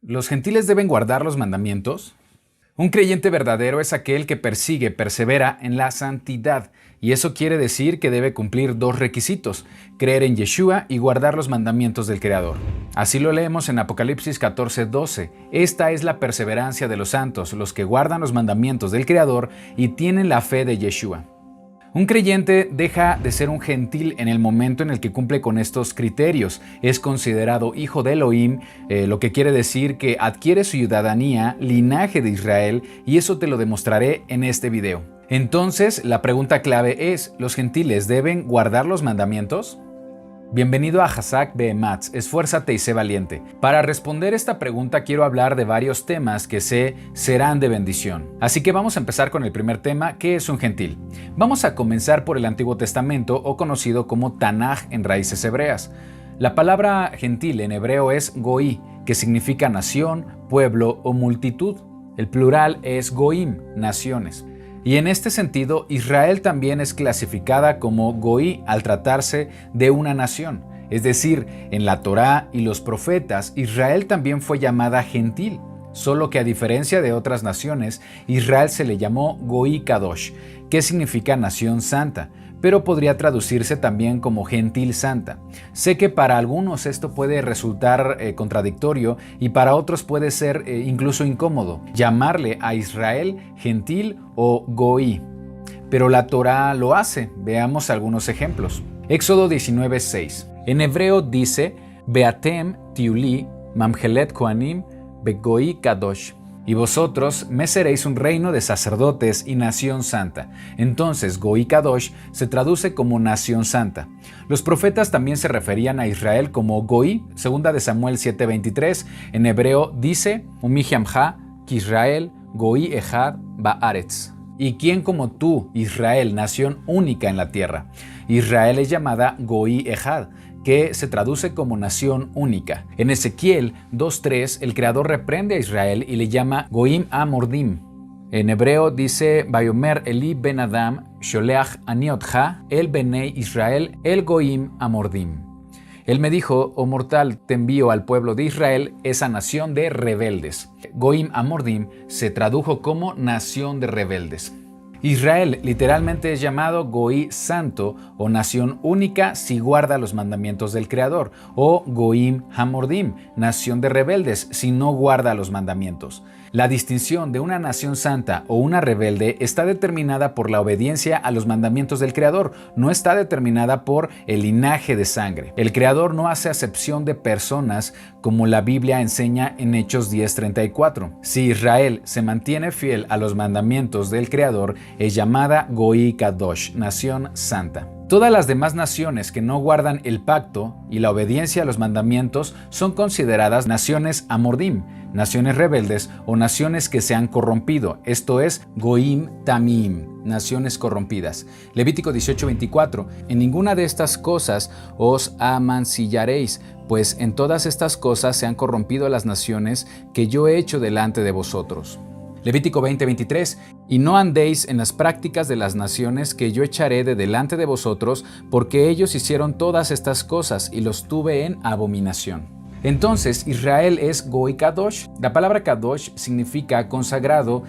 ¿Los gentiles deben guardar los mandamientos? Un creyente verdadero es aquel que persevera en la santidad, y eso quiere decir que debe cumplir dos requisitos: creer en Yeshua y guardar los mandamientos del Creador. Así lo leemos en Apocalipsis 14:12. Esta es la perseverancia de los santos, los que guardan los mandamientos del Creador y tienen la fe de Yeshua. Un creyente deja de ser un gentil en el momento en el que cumple con estos criterios. Es considerado hijo de Elohim, lo que quiere decir que adquiere ciudadanía, linaje de Israel, y eso te lo demostraré en este video. Entonces, la pregunta clave es: ¿los gentiles deben guardar los mandamientos? Bienvenido a Hazak Be'ematz, esfuérzate y sé valiente. Para responder esta pregunta quiero hablar de varios temas que sé serán de bendición. Así que vamos a empezar con el primer tema: ¿qué es un gentil? Vamos a comenzar por el Antiguo Testamento, o conocido como Tanaj en raíces hebreas. La palabra gentil en hebreo es goí, que significa nación, pueblo o multitud. El plural es goim, naciones. Y en este sentido, Israel también es clasificada como goí al tratarse de una nación. Es decir, en la Torá y los profetas, Israel también fue llamada gentil. Solo que a diferencia de otras naciones, Israel se le llamó Goí Kadosh, que significa nación santa, pero podría traducirse también como gentil santa. Sé que para algunos esto puede resultar contradictorio, y para otros puede ser incluso incómodo llamarle a Israel gentil o goí. Pero la Torá lo hace. Veamos algunos ejemplos. Éxodo 19:6. En hebreo dice: Beatem tiuli mamjelet kohanim begoí kadosh. Y vosotros me seréis un reino de sacerdotes y nación santa. Entonces, Goí Kadosh se traduce como nación santa. Los profetas también se referían a Israel como Goí. Segunda de Samuel 7:23, en hebreo dice: Umihiamha Kisrael Goí Ejad Baaretz. ¿Y quién como tú, Israel, nación única en la tierra? Israel es llamada Goí Ejad, que se traduce como nación única. En Ezequiel 2:3, el Creador reprende a Israel y le llama Goim Amordim. En hebreo dice: Bayomer Eli ben Adam Sholeach Aniotcha el Benei Israel el Goim Amordim. Él me dijo: oh mortal, te envío al pueblo de Israel, esa nación de rebeldes. Goim Amordim se tradujo como nación de rebeldes. Israel literalmente es llamado Goí santo, o nación única, si guarda los mandamientos del Creador, o Goim Hamordim, nación de rebeldes, si no guarda los mandamientos. La distinción de una nación santa o una rebelde está determinada por la obediencia a los mandamientos del Creador, no está determinada por el linaje de sangre. El Creador no hace acepción de personas, como la Biblia enseña en Hechos 10:34. Si Israel se mantiene fiel a los mandamientos del Creador, es llamada Goí Kadosh, nación santa. Todas las demás naciones que no guardan el pacto y la obediencia a los mandamientos son consideradas naciones amordim, naciones rebeldes o naciones que se han corrompido, esto es Goim Tamim, naciones corrompidas. Levítico 18:24, en ninguna de estas cosas os amancillaréis, pues en todas estas cosas se han corrompido las naciones que yo he hecho delante de vosotros. Levítico 20:23, y no andéis en las prácticas de las naciones que yo echaré de delante de vosotros, porque ellos hicieron todas estas cosas y los tuve en abominación. Entonces, Israel es Goí Kadosh. La palabra Kadosh significa consagrado,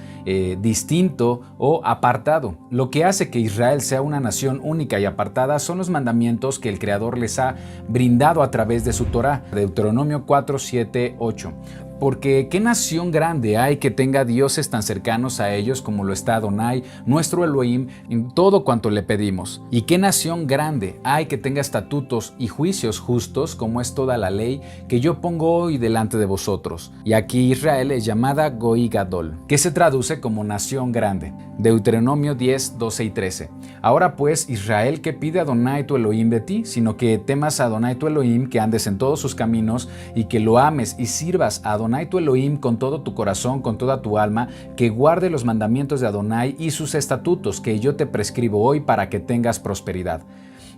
distinto o apartado. Lo que hace que Israel sea una nación única y apartada son los mandamientos que el Creador les ha brindado a través de su Torá. Deuteronomio 4, 7, 8. Porque ¿qué nación grande hay que tenga dioses tan cercanos a ellos como lo está Adonai, nuestro Elohim, en todo cuanto le pedimos? ¿Y qué nación grande hay que tenga estatutos y juicios justos como es toda la ley que yo pongo hoy delante de vosotros? Y aquí Israel es llamada Goí Gadol, que se traduce como nación grande. Deuteronomio 10, 12 y 13. Ahora pues, Israel, ¿qué pide Adonai tu Elohim de ti? Sino que temas a Adonai tu Elohim, que andes en todos sus caminos y que lo ames y sirvas a Adonai tu Elohim con todo tu corazón, con toda tu alma, que guarde los mandamientos de Adonai y sus estatutos que yo te prescribo hoy para que tengas prosperidad.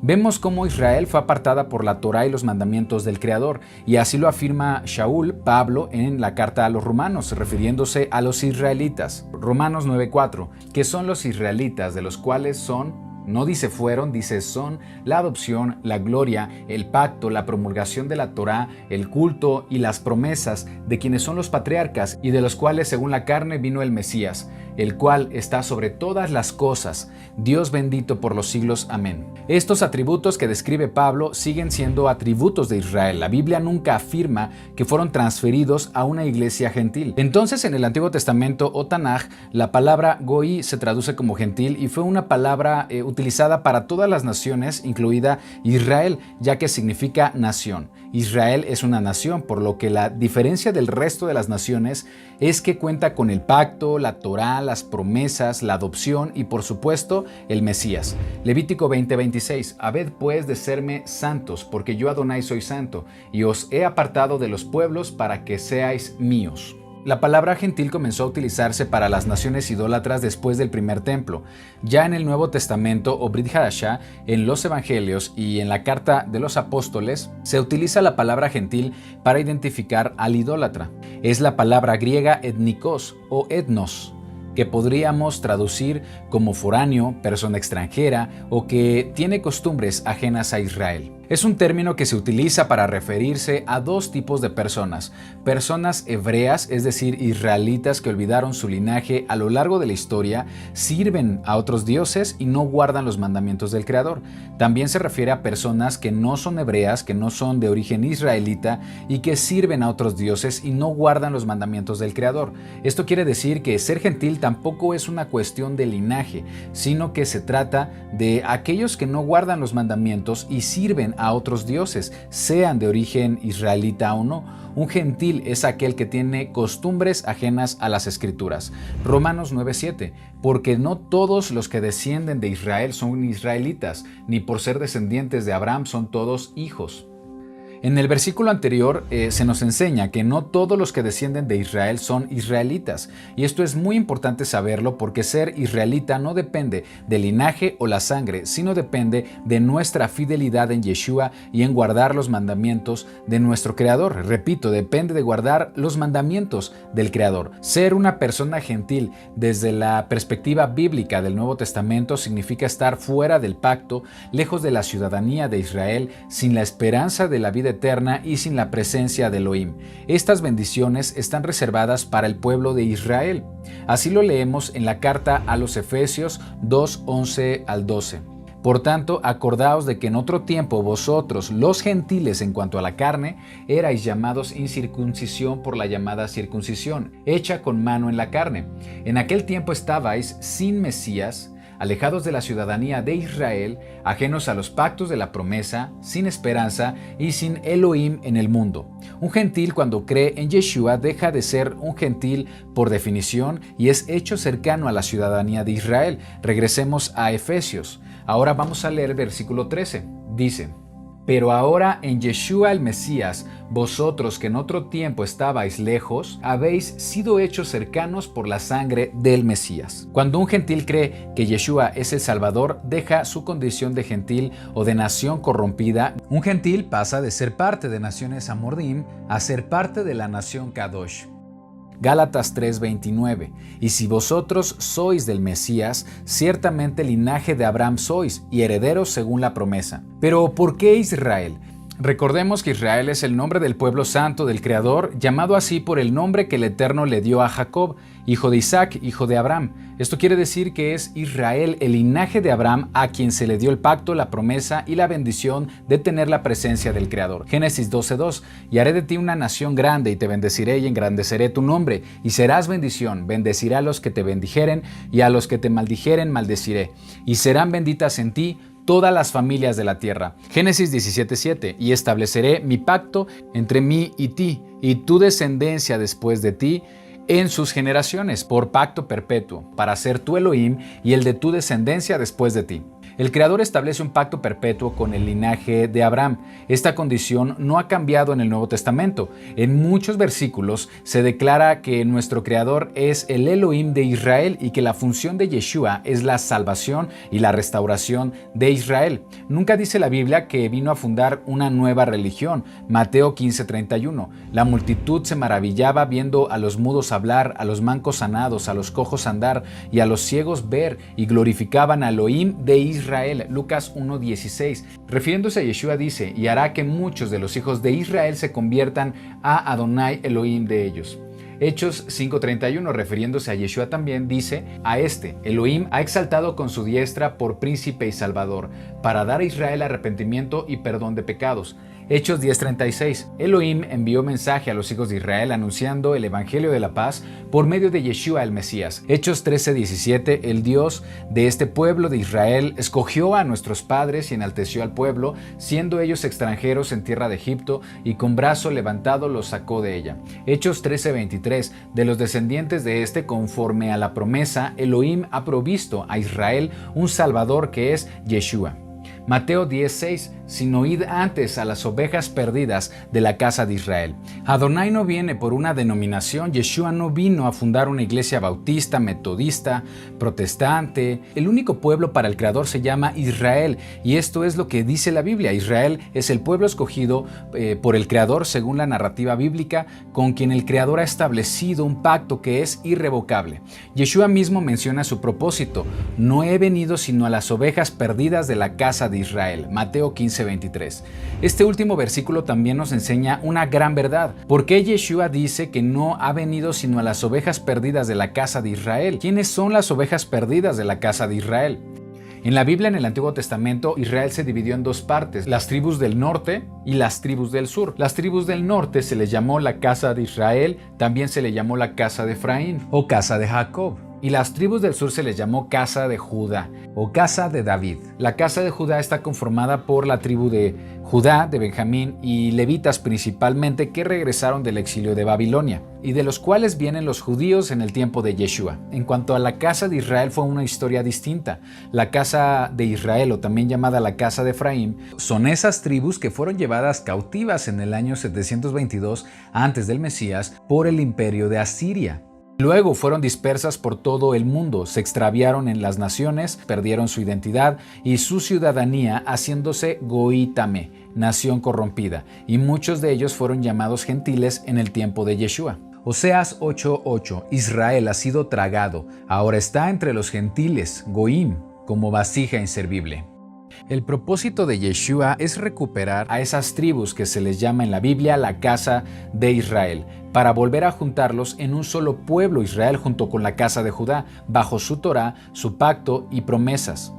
Vemos cómo Israel fue apartada por la Torá y los mandamientos del Creador, y así lo afirma Shaul, Pablo, en la carta a los romanos, refiriéndose a los israelitas. Romanos 9:4, que son los israelitas, de los cuales son no dice fueron, dice son, la adopción, la gloria, el pacto, la promulgación de la Torá, el culto y las promesas de quienes son los patriarcas y de los cuales según la carne vino el Mesías, el cual está sobre todas las cosas, Dios bendito por los siglos. Amén. Estos atributos que describe Pablo siguen siendo atributos de Israel. La Biblia nunca afirma que fueron transferidos a una iglesia gentil. Entonces, en el Antiguo Testamento o Tanaj, la palabra goí se traduce como gentil y fue una palabra utilizada para todas las naciones, incluida Israel, ya que significa nación. Israel es una nación, por lo que la diferencia del resto de las naciones es que cuenta con el pacto, la Torá, las promesas, la adopción y por supuesto el Mesías. Levítico 20:26. Habed pues de serme santos, porque yo Adonai soy santo, y os he apartado de los pueblos para que seáis míos. La palabra gentil comenzó a utilizarse para las naciones idólatras después del primer templo. Ya en el Nuevo Testamento o Brit Hadashah, en los Evangelios y en la Carta de los Apóstoles, se utiliza la palabra gentil para identificar al idólatra. Es la palabra griega etnikos o etnos, que podríamos traducir como foráneo, persona extranjera o que tiene costumbres ajenas a Israel. Es un término que se utiliza para referirse a dos tipos de personas. Personas hebreas, es decir, israelitas que olvidaron su linaje a lo largo de la historia, sirven a otros dioses y no guardan los mandamientos del Creador. También se refiere a personas que no son hebreas, que no son de origen israelita y que sirven a otros dioses y no guardan los mandamientos del Creador. Esto quiere decir que ser gentil tampoco es una cuestión de linaje, sino que se trata de aquellos que no guardan los mandamientos y sirven a otros dioses, sean de origen israelita o no. Un gentil es aquel que tiene costumbres ajenas a las Escrituras. Romanos 9:7. Porque no todos los que descienden de Israel son israelitas, ni por ser descendientes de Abraham son todos hijos. En el versículo anterior se nos enseña que no todos los que descienden de Israel son israelitas, y esto es muy importante saberlo porque ser israelita no depende del linaje o la sangre, sino depende de nuestra fidelidad en Yeshua y en guardar los mandamientos de nuestro Creador. Repito, depende de guardar los mandamientos del Creador. Ser una persona gentil desde la perspectiva bíblica del Nuevo Testamento significa estar fuera del pacto, lejos de la ciudadanía de Israel, sin la esperanza de la vida eterna y sin la presencia de Elohim. Estas bendiciones están reservadas para el pueblo de Israel. Así lo leemos en la carta a los Efesios 2:11 al 12. Por tanto, acordaos de que en otro tiempo vosotros, los gentiles en cuanto a la carne, erais llamados incircuncisión por la llamada circuncisión, hecha con mano en la carne. En aquel tiempo estabais sin Mesías, alejados de la ciudadanía de Israel, ajenos a los pactos de la promesa, sin esperanza y sin Elohim en el mundo. Un gentil cuando cree en Yeshua deja de ser un gentil por definición y es hecho cercano a la ciudadanía de Israel. Regresemos a Efesios. Ahora vamos a leer el versículo 13. Dice: Pero ahora en Yeshua el Mesías, vosotros que en otro tiempo estabais lejos, habéis sido hechos cercanos por la sangre del Mesías. Cuando un gentil cree que Yeshua es el Salvador, deja su condición de gentil o de nación corrompida. Un gentil pasa de ser parte de naciones Amordim a ser parte de la nación Kadosh. Gálatas 3:29. Y si vosotros sois del Mesías, ciertamente linaje de Abraham sois y herederos según la promesa. Pero ¿por qué Israel? Recordemos que Israel es el nombre del pueblo santo del Creador, llamado así por el nombre que el Eterno le dio a Jacob, hijo de Isaac, hijo de Abraham. Esto quiere decir que es Israel, el linaje de Abraham, a quien se le dio el pacto, la promesa y la bendición de tener la presencia del Creador. Génesis 12:2. Y haré de ti una nación grande y te bendeciré y engrandeceré tu nombre y serás bendición. Bendeciré a los que te bendijeren y a los que te maldijeren maldeciré. Y serán benditas en ti todas las familias de la tierra. Génesis 17:7. Y estableceré mi pacto entre mí y ti, y tu descendencia después de ti, en sus generaciones, por pacto perpetuo, para ser tu Elohim y el de tu descendencia después de ti. El Creador establece un pacto perpetuo con el linaje de Abraham. Esta condición no ha cambiado en el Nuevo Testamento. En muchos versículos se declara que nuestro Creador es el Elohim de Israel y que la función de Yeshua es la salvación y la restauración de Israel. Nunca dice la Biblia que vino a fundar una nueva religión. Mateo 15:31. La multitud se maravillaba viendo a los mudos hablar, a los mancos sanados, a los cojos andar y a los ciegos ver, y glorificaban a Elohim de Israel Israel, Lucas 1:16. Refiriéndose a Yeshua dice, y hará que muchos de los hijos de Israel se conviertan a Adonai Elohim de ellos. Hechos 5:31, refiriéndose a Yeshua también, dice, a este, Elohim ha exaltado con su diestra por príncipe y salvador, para dar a Israel arrepentimiento y perdón de pecados. Hechos 10:36, Elohim envió mensaje a los hijos de Israel anunciando el evangelio de la paz por medio de Yeshua el Mesías. Hechos 13:17, el Dios de este pueblo de Israel escogió a nuestros padres y enalteció al pueblo, siendo ellos extranjeros en tierra de Egipto, y con brazo levantado los sacó de ella. Hechos 13:23, de los descendientes de este, conforme a la promesa, Elohim ha provisto a Israel un Salvador que es Yeshua. Mateo 10:6, sino oíd antes a las ovejas perdidas de la casa de Israel. Adonai no viene por una denominación, Yeshua no vino a fundar una iglesia bautista, metodista, protestante. El único pueblo para el Creador se llama Israel, y esto es lo que dice la Biblia. Israel es el pueblo escogido por el Creador según la narrativa bíblica, con quien el Creador ha establecido un pacto que es irrevocable. Yeshua mismo menciona su propósito: no he venido sino a las ovejas perdidas de la casa de Israel. Mateo 15:23. Este último versículo también nos enseña una gran verdad. ¿Por qué Yeshua dice que no ha venido sino a las ovejas perdidas de la casa de Israel? ¿Quiénes son las ovejas perdidas de la casa de Israel? En la Biblia, en el Antiguo Testamento, Israel se dividió en dos partes, las tribus del norte y las tribus del sur. Las tribus del norte se les llamó la casa de Israel, también se le llamó la casa de Efraín o casa de Jacob. Y las tribus del sur se les llamó casa de Judá o casa de David. La casa de Judá está conformada por la tribu de Judá, de Benjamín y levitas principalmente, que regresaron del exilio de Babilonia y de los cuales vienen los judíos en el tiempo de Yeshua. En cuanto a la casa de Israel, fue una historia distinta. La casa de Israel, o también llamada la casa de Efraín, son esas tribus que fueron llevadas cautivas en el año 722 antes del Mesías por el imperio de Asiria. Luego fueron dispersas por todo el mundo, se extraviaron en las naciones, perdieron su identidad y su ciudadanía, haciéndose goítame, nación corrompida, y muchos de ellos fueron llamados gentiles en el tiempo de Yeshua. Oseas 8:8, Israel ha sido tragado, ahora está entre los gentiles, goim, como vasija inservible. El propósito de Yeshua es recuperar a esas tribus que se les llama en la Biblia la casa de Israel, para volver a juntarlos en un solo pueblo Israel junto con la casa de Judá, bajo su Torá, su pacto y promesas.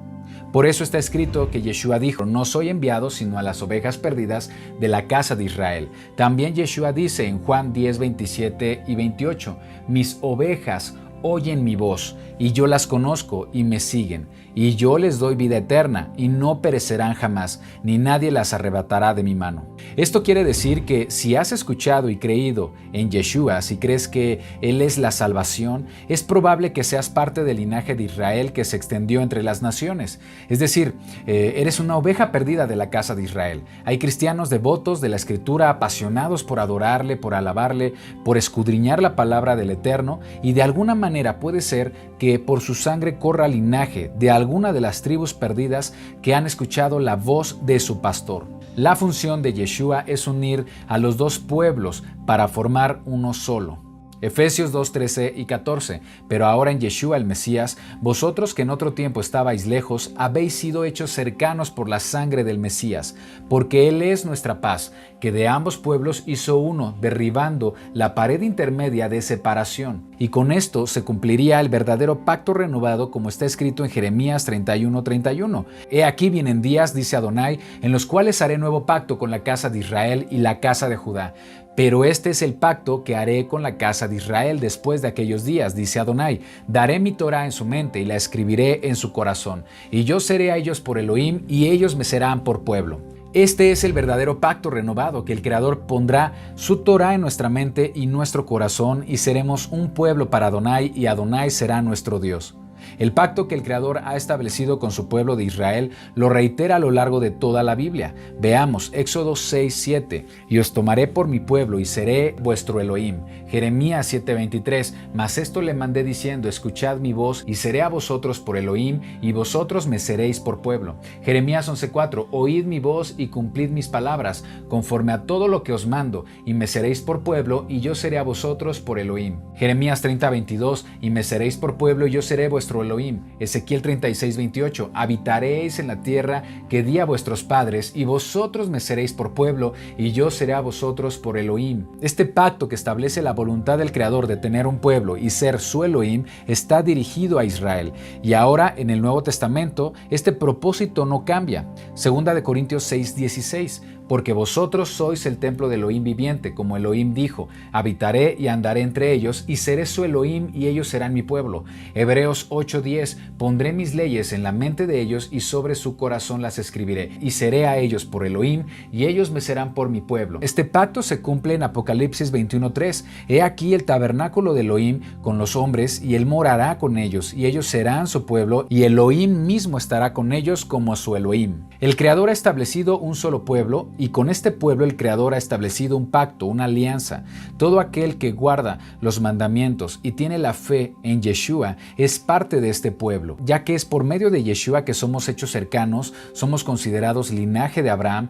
Por eso está escrito que Yeshua dijo, no soy enviado sino a las ovejas perdidas de la casa de Israel. También Yeshua dice en Juan 10, 27 y 28, mis ovejas oyen mi voz, y yo las conozco y me siguen, y yo les doy vida eterna, y no perecerán jamás, ni nadie las arrebatará de mi mano. Esto quiere decir que si has escuchado y creído en Yeshua, si crees que Él es la salvación, es probable que seas parte del linaje de Israel que se extendió entre las naciones. Es decir, eres una oveja perdida de la casa de Israel. Hay cristianos devotos de la Escritura, apasionados por adorarle, por alabarle, por escudriñar la palabra del Eterno, y de alguna manera puede ser que por su sangre corra linaje de alguna de las tribus perdidas que han escuchado la voz de su pastor. La función de Yeshua es unir a los dos pueblos para formar uno solo. Efesios 2, 13 y 14. Pero ahora en Yeshua el Mesías, vosotros que en otro tiempo estabais lejos, habéis sido hechos cercanos por la sangre del Mesías, porque Él es nuestra paz, que de ambos pueblos hizo uno, derribando la pared intermedia de separación. Y con esto se cumpliría el verdadero pacto renovado, como está escrito en Jeremías 31, 31. He aquí vienen días, dice Adonai, en los cuales haré nuevo pacto con la casa de Israel y la casa de Judá. Pero este es el pacto que haré con la casa de Israel después de aquellos días, dice Adonai. Daré mi Torá en su mente y la escribiré en su corazón. Y yo seré a ellos por Elohim y ellos me serán por pueblo. Este es el verdadero pacto renovado, que el Creador pondrá su Torá en nuestra mente y nuestro corazón, y seremos un pueblo para Adonai, y Adonai será nuestro Dios. El pacto que el Creador ha establecido con su pueblo de Israel lo reitera a lo largo de toda la Biblia. Veamos Éxodo 6, 7. Y os tomaré por mi pueblo y seré vuestro Elohim. Jeremías 7, 23. Mas esto le mandé diciendo, escuchad mi voz y seré a vosotros por Elohim y vosotros me seréis por pueblo. Jeremías 11, 4. Oíd mi voz y cumplid mis palabras, conforme a todo lo que os mando, y me seréis por pueblo y yo seré a vosotros por Elohim. Jeremías 30, 22. Y me seréis por pueblo y yo seré vuestro vuestro Elohim. Ezequiel 36:28, habitaréis en la tierra que di a vuestros padres, y vosotros me seréis por pueblo, y yo seré a vosotros por Elohim. Este pacto que establece la voluntad del Creador de tener un pueblo y ser su Elohim está dirigido a Israel. Y ahora en el Nuevo Testamento este propósito no cambia. Segunda de Corintios 6:16, porque vosotros sois el templo de Elohim viviente, como Elohim dijo, habitaré y andaré entre ellos, y seré su Elohim y ellos serán mi pueblo. Hebreos 8:10, pondré mis leyes en la mente de ellos y sobre su corazón las escribiré, y seré a ellos por Elohim y ellos me serán por mi pueblo. Este pacto se cumple en Apocalipsis 21:3, he aquí el tabernáculo de Elohim con los hombres, y él morará con ellos, y ellos serán su pueblo, y Elohim mismo estará con ellos como su Elohim. El Creador ha establecido un solo pueblo, y con este pueblo el Creador ha establecido un pacto, una alianza. Todo aquel que guarda los mandamientos y tiene la fe en Yeshua es parte de este pueblo, ya que es por medio de Yeshua que somos hechos cercanos, somos considerados linaje de Abraham.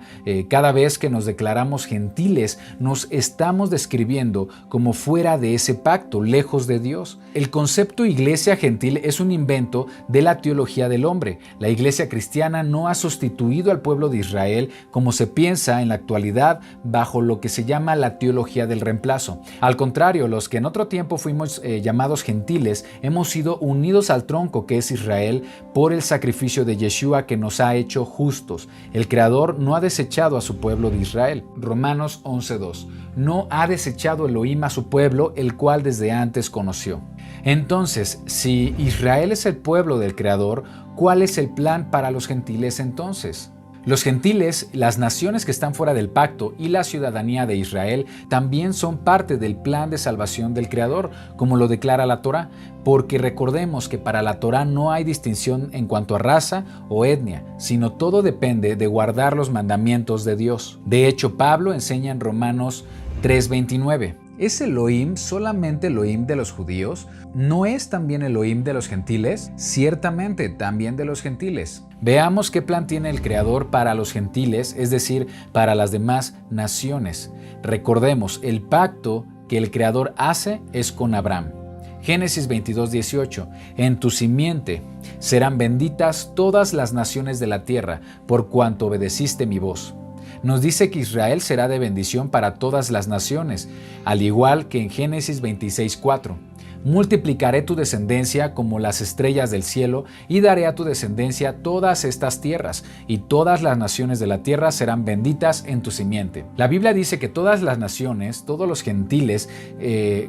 Cada vez que nos declaramos gentiles, nos estamos describiendo como fuera de ese pacto, lejos de Dios. El concepto iglesia gentil es un invento de la teología del hombre. La iglesia cristiana no ha sustituido al pueblo de Israel como se piensa en la actualidad bajo lo que se llama la teología del reemplazo. Al contrario, los que en otro tiempo fuimos llamados gentiles, hemos sido unidos al tronco que es Israel por el sacrificio de Yeshua que nos ha hecho justos. El Creador no ha desechado a su pueblo de Israel. Romanos 11:2. No ha desechado Elohim a su pueblo, el cual desde antes conoció. Entonces, si Israel es el pueblo del Creador, ¿cuál es el plan para los gentiles entonces? Los gentiles, las naciones que están fuera del pacto y la ciudadanía de Israel también son parte del plan de salvación del Creador, como lo declara la Torá, porque recordemos que para la Torá no hay distinción en cuanto a raza o etnia, sino todo depende de guardar los mandamientos de Dios. De hecho, Pablo enseña en Romanos 3:29. ¿Es Elohim solamente Elohim de los judíos? ¿No es también Elohim de los gentiles? Ciertamente, también de los gentiles. Veamos qué plan tiene el Creador para los gentiles, es decir, para las demás naciones. Recordemos, el pacto que el Creador hace es con Abraham. Génesis 22:18, en tu simiente serán benditas todas las naciones de la tierra, por cuanto obedeciste mi voz. Nos dice que Israel será de bendición para todas las naciones, al igual que en Génesis 26:4. Multiplicaré tu descendencia como las estrellas del cielo y daré a tu descendencia todas estas tierras, y todas las naciones de la tierra serán benditas en tu simiente. La Biblia dice que todas las naciones, todos los gentiles,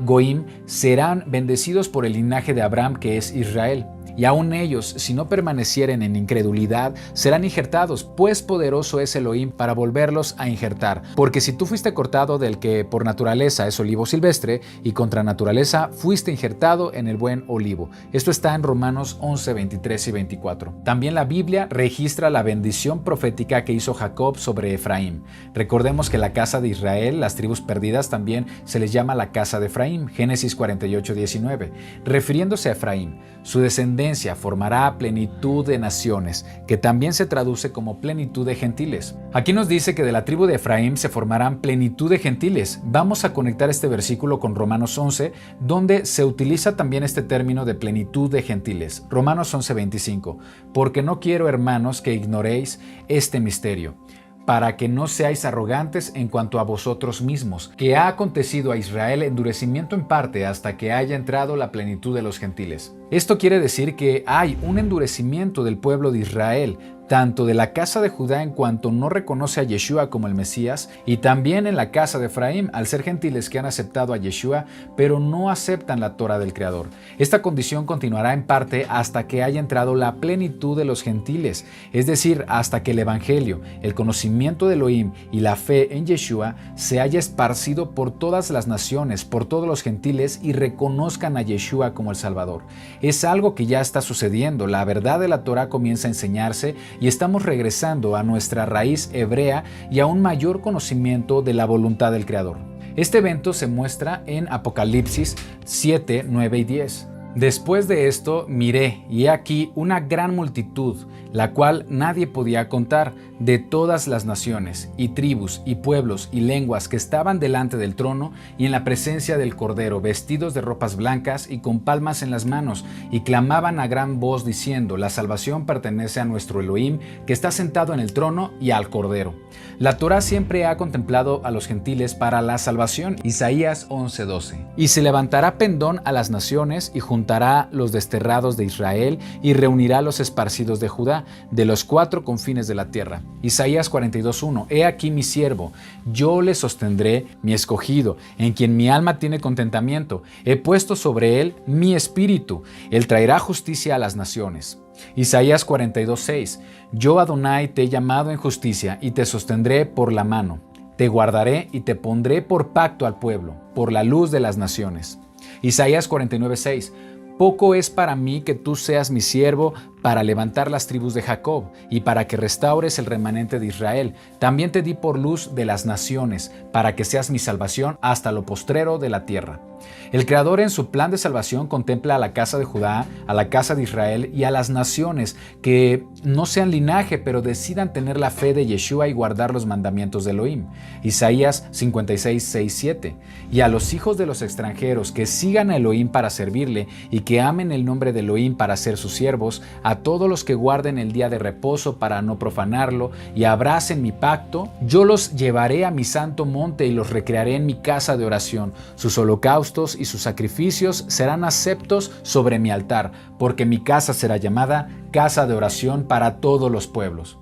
Goim, serán bendecidos por el linaje de Abraham, que es Israel. Y aun ellos, si no permanecieren en incredulidad, serán injertados, pues poderoso es Elohim para volverlos a injertar. Porque si tú fuiste cortado del que por naturaleza es olivo silvestre, y contra naturaleza fuiste injertado en el buen olivo. Esto está en Romanos 11, 23 y 24. También la Biblia registra la bendición profética que hizo Jacob sobre Efraín. Recordemos que la casa de Israel, las tribus perdidas, también se les llama la casa de Efraín, Génesis 48, 19. Refiriéndose a Efraín, su descendencia formará plenitud de naciones, que también se traduce como plenitud de gentiles. Aquí nos dice que de la tribu de Efraín se formarán plenitud de gentiles. Vamos a conectar este versículo con Romanos 11, donde se utiliza también este término de plenitud de gentiles. Romanos 11:25, porque no quiero, hermanos, que ignoréis este misterio, para que no seáis arrogantes en cuanto a vosotros mismos, que ha acontecido a Israel endurecimiento en parte hasta que haya entrado la plenitud de los gentiles. Esto quiere decir que hay un endurecimiento del pueblo de Israel, tanto de la casa de Judá en cuanto no reconoce a Yeshua como el Mesías, y también en la casa de Efraín, al ser gentiles que han aceptado a Yeshua, pero no aceptan la Torah del Creador. Esta condición continuará en parte hasta que haya entrado la plenitud de los gentiles, es decir, hasta que el Evangelio, el conocimiento de Elohim y la fe en Yeshua se haya esparcido por todas las naciones, por todos los gentiles, y reconozcan a Yeshua como el Salvador. Es algo que ya está sucediendo. La verdad de la Torah comienza a enseñarse y estamos regresando a nuestra raíz hebrea y a un mayor conocimiento de la voluntad del Creador. Este evento se muestra en Apocalipsis 7, 9 y 10. Después de esto miré, y he aquí una gran multitud, la cual nadie podía contar, de todas las naciones, y tribus, y pueblos, y lenguas que estaban delante del trono y en la presencia del Cordero, vestidos de ropas blancas y con palmas en las manos, y clamaban a gran voz diciendo: la salvación pertenece a nuestro Elohim, que está sentado en el trono, y al Cordero. La Torá siempre ha contemplado a los gentiles para la salvación. Isaías 11:12. Y se levantará pendón a las naciones, y juntará los desterrados de Israel, y reunirá los esparcidos de Judá, de los 4 confines de la tierra. Isaías 42:1. He aquí mi siervo, yo le sostendré, mi escogido, en quien mi alma tiene contentamiento. He puesto sobre él mi espíritu, él traerá justicia a las naciones. Isaías 42:6. Yo, Adonai, te he llamado en justicia y te sostendré por la mano. Te guardaré y te pondré por pacto al pueblo, por la luz de las naciones. Isaías 49:6. Poco es para mí que tú seas mi siervo para levantar las tribus de Jacob y para que restaures el remanente de Israel. También te di por luz de las naciones, para que seas mi salvación hasta lo postrero de la tierra. El Creador en su plan de salvación contempla a la casa de Judá, a la casa de Israel y a las naciones que no sean linaje, pero decidan tener la fe de Yeshua y guardar los mandamientos de Elohim. Isaías 56:6-7. Y a los hijos de los extranjeros que sigan a Elohim para servirle y que amen el nombre de Elohim para ser sus siervos, a todos los que guarden el día de reposo para no profanarlo y abracen mi pacto, yo los llevaré a mi santo monte y los recrearé en mi casa de oración. Sus holocaustos y sus sacrificios serán aceptos sobre mi altar, porque mi casa será llamada casa de oración para todos los pueblos.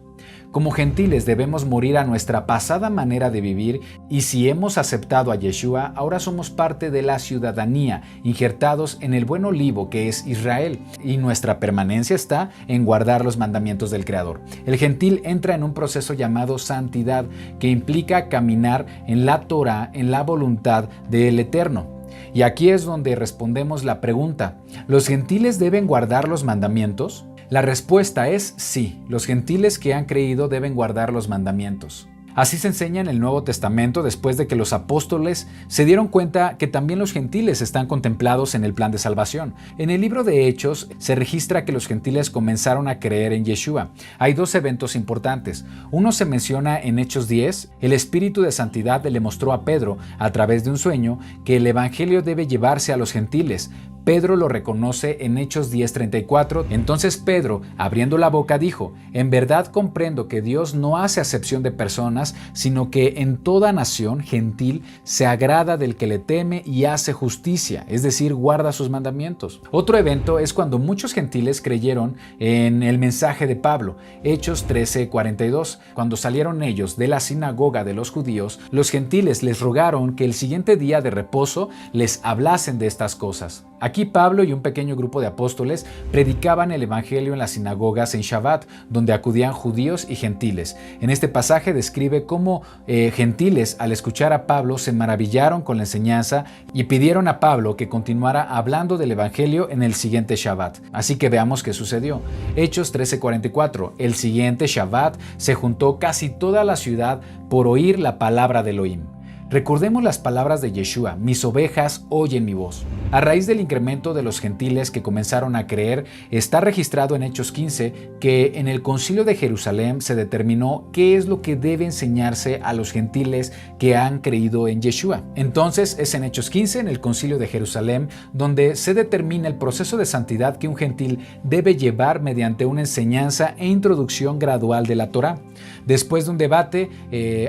Como gentiles debemos morir a nuestra pasada manera de vivir, y si hemos aceptado a Yeshua, ahora somos parte de la ciudadanía, injertados en el buen olivo que es Israel, y nuestra permanencia está en guardar los mandamientos del Creador. El gentil entra en un proceso llamado santidad, que implica caminar en la Torá, en la voluntad del Eterno. Y aquí es donde respondemos la pregunta: ¿los gentiles deben guardar los mandamientos? La respuesta es sí, los gentiles que han creído deben guardar los mandamientos. Así se enseña en el Nuevo Testamento después de que los apóstoles se dieron cuenta que también los gentiles están contemplados en el plan de salvación. En el libro de Hechos se registra que los gentiles comenzaron a creer en Yeshua. Hay 2 eventos importantes. Uno se menciona en Hechos 10. El Espíritu de Santidad le mostró a Pedro, a través de un sueño, que el Evangelio debe llevarse a los gentiles. Pedro lo reconoce en Hechos 10:34. Entonces Pedro, abriendo la boca, dijo: en verdad comprendo que Dios no hace acepción de personas, sino que en toda nación gentil se agrada del que le teme y hace justicia, es decir, guarda sus mandamientos. Otro evento es cuando muchos gentiles creyeron en el mensaje de Pablo, Hechos 13:42. Cuando salieron ellos de la sinagoga de los judíos, los gentiles les rogaron que el siguiente día de reposo les hablasen de estas cosas. Aquí Pablo y un pequeño grupo de apóstoles predicaban el evangelio en las sinagogas en Shabbat, donde acudían judíos y gentiles. En este pasaje describe cómo gentiles, al escuchar a Pablo, se maravillaron con la enseñanza y pidieron a Pablo que continuara hablando del evangelio en el siguiente Shabbat. Así que veamos qué sucedió. Hechos 13:44. El siguiente Shabbat se juntó casi toda la ciudad por oír la palabra de Elohim. Recordemos las palabras de Yeshua: mis ovejas oyen mi voz. A raíz del incremento de los gentiles que comenzaron a creer, está registrado en Hechos 15 que en el Concilio de Jerusalén se determinó qué es lo que debe enseñarse a los gentiles que han creído en Yeshua. Entonces es en Hechos 15, en el Concilio de Jerusalén, donde se determina el proceso de santidad que un gentil debe llevar mediante una enseñanza e introducción gradual de la Torá. Después de un debate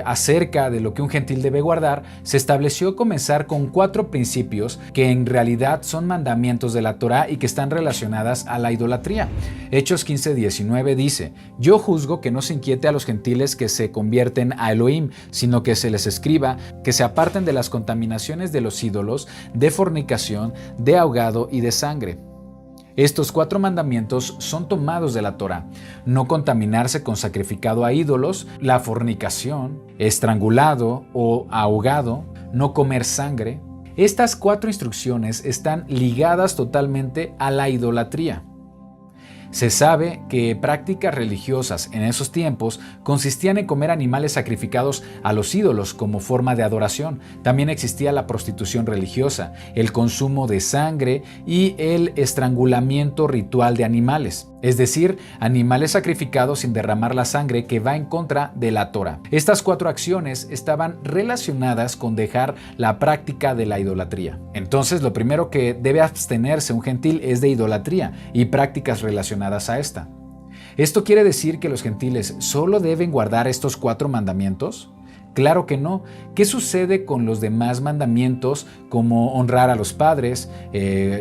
acerca de lo que un gentil debe guardar, se estableció comenzar con 4 principios que en realidad son mandamientos de la Torá y que están relacionadas a la idolatría. Hechos 15:19 dice: yo juzgo que no se inquiete a los gentiles que se convierten a Elohim, sino que se les escriba que se aparten de las contaminaciones de los ídolos, de fornicación, de ahogado y de sangre. Estos 4 mandamientos son tomados de la Torá: no contaminarse con sacrificado a ídolos, la fornicación, estrangulado o ahogado, no comer sangre. Estas 4 instrucciones están ligadas totalmente a la idolatría. Se sabe que prácticas religiosas en esos tiempos consistían en comer animales sacrificados a los ídolos como forma de adoración. También existía la prostitución religiosa, el consumo de sangre y el estrangulamiento ritual de animales, es decir, animales sacrificados sin derramar la sangre, que va en contra de la Torá. Estas 4 acciones estaban relacionadas con dejar la práctica de la idolatría. Entonces, lo primero que debe abstenerse un gentil es de idolatría y prácticas relacionadas a esta. ¿Esto quiere decir que los gentiles solo deben guardar estos 4 mandamientos? Claro que no. ¿Qué sucede con los demás mandamientos como honrar a los padres,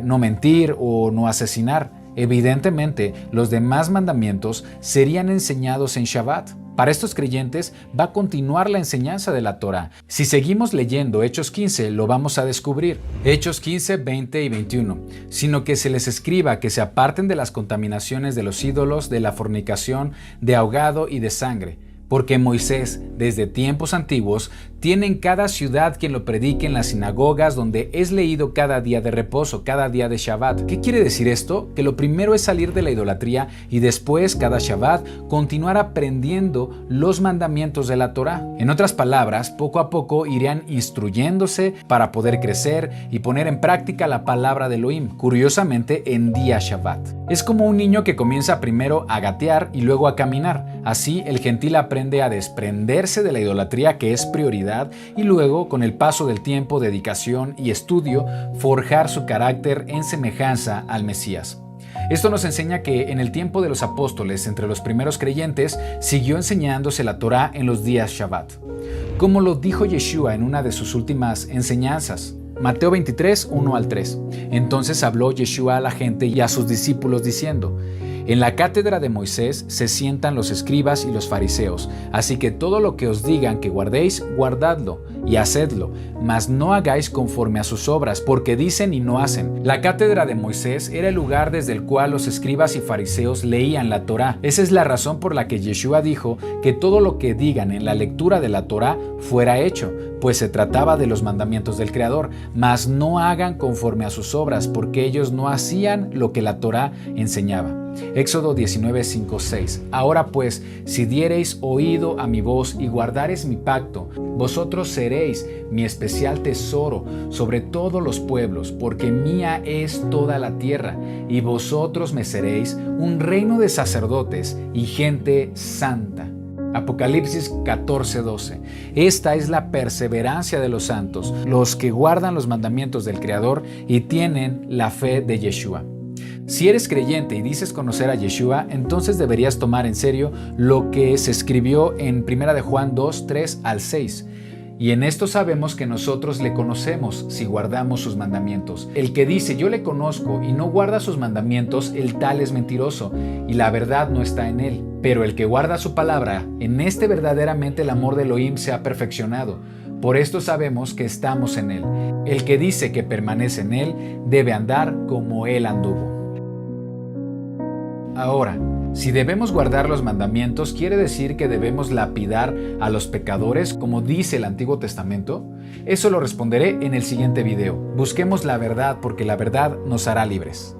no mentir o no asesinar? Evidentemente, los demás mandamientos serían enseñados en Shabbat. Para estos creyentes va a continuar la enseñanza de la Torá. Si seguimos leyendo Hechos 15, lo vamos a descubrir. Hechos 15, 20 y 21. Sino que se les escriba que se aparten de las contaminaciones de los ídolos, de la fornicación, de ahogado y de sangre. Porque Moisés, desde tiempos antiguos, tiene en cada ciudad quien lo predique en las sinagogas, donde es leído cada día de reposo, cada día de Shabbat. ¿Qué quiere decir esto? Que lo primero es salir de la idolatría y después, cada Shabbat, continuar aprendiendo los mandamientos de la Torá. En otras palabras, poco a poco irían instruyéndose para poder crecer y poner en práctica la palabra de Elohim, curiosamente en día Shabbat. Es como un niño que comienza primero a gatear y luego a caminar. Así, el gentil aprende a desprenderse de la idolatría, que es prioridad, y luego, con el paso del tiempo, dedicación y estudio, forjar su carácter en semejanza al Mesías. Esto nos enseña que en el tiempo de los apóstoles, entre los primeros creyentes, siguió enseñándose la Torá en los días Shabbat, como lo dijo Yeshua en una de sus últimas enseñanzas. Mateo 23, 1 al 3. Entonces habló Yeshua a la gente y a sus discípulos diciendo: en la cátedra de Moisés se sientan los escribas y los fariseos, así que todo lo que os digan que guardéis, guardadlo y hacedlo, mas no hagáis conforme a sus obras, porque dicen y no hacen. La cátedra de Moisés era el lugar desde el cual los escribas y fariseos leían la Torá. Esa es la razón por la que Yeshua dijo que todo lo que digan en la lectura de la Torá fuera hecho, pues se trataba de los mandamientos del Creador, mas no hagan conforme a sus obras, porque ellos no hacían lo que la Torá enseñaba. Éxodo 19, 5, 6. Ahora pues, si diereis oído a mi voz y guardareis mi pacto, vosotros seréis mi especial tesoro sobre todos los pueblos, porque mía es toda la tierra, y vosotros me seréis un reino de sacerdotes y gente santa. Apocalipsis 14:12. Esta es la perseverancia de los santos, los que guardan los mandamientos del Creador y tienen la fe de Yeshua. Si eres creyente y dices conocer a Yeshua, entonces deberías tomar en serio lo que se escribió en 1 de Juan 2, 3 al 6. Y en esto sabemos que nosotros le conocemos si guardamos sus mandamientos. El que dice yo le conozco y no guarda sus mandamientos, el tal es mentiroso y la verdad no está en él. Pero el que guarda su palabra, en este verdaderamente el amor de Elohim se ha perfeccionado. Por esto sabemos que estamos en él. El que dice que permanece en él debe andar como él anduvo. Ahora, si debemos guardar los mandamientos, ¿quiere decir que debemos lapidar a los pecadores como dice el Antiguo Testamento? Eso lo responderé en el siguiente video. Busquemos la verdad porque la verdad nos hará libres.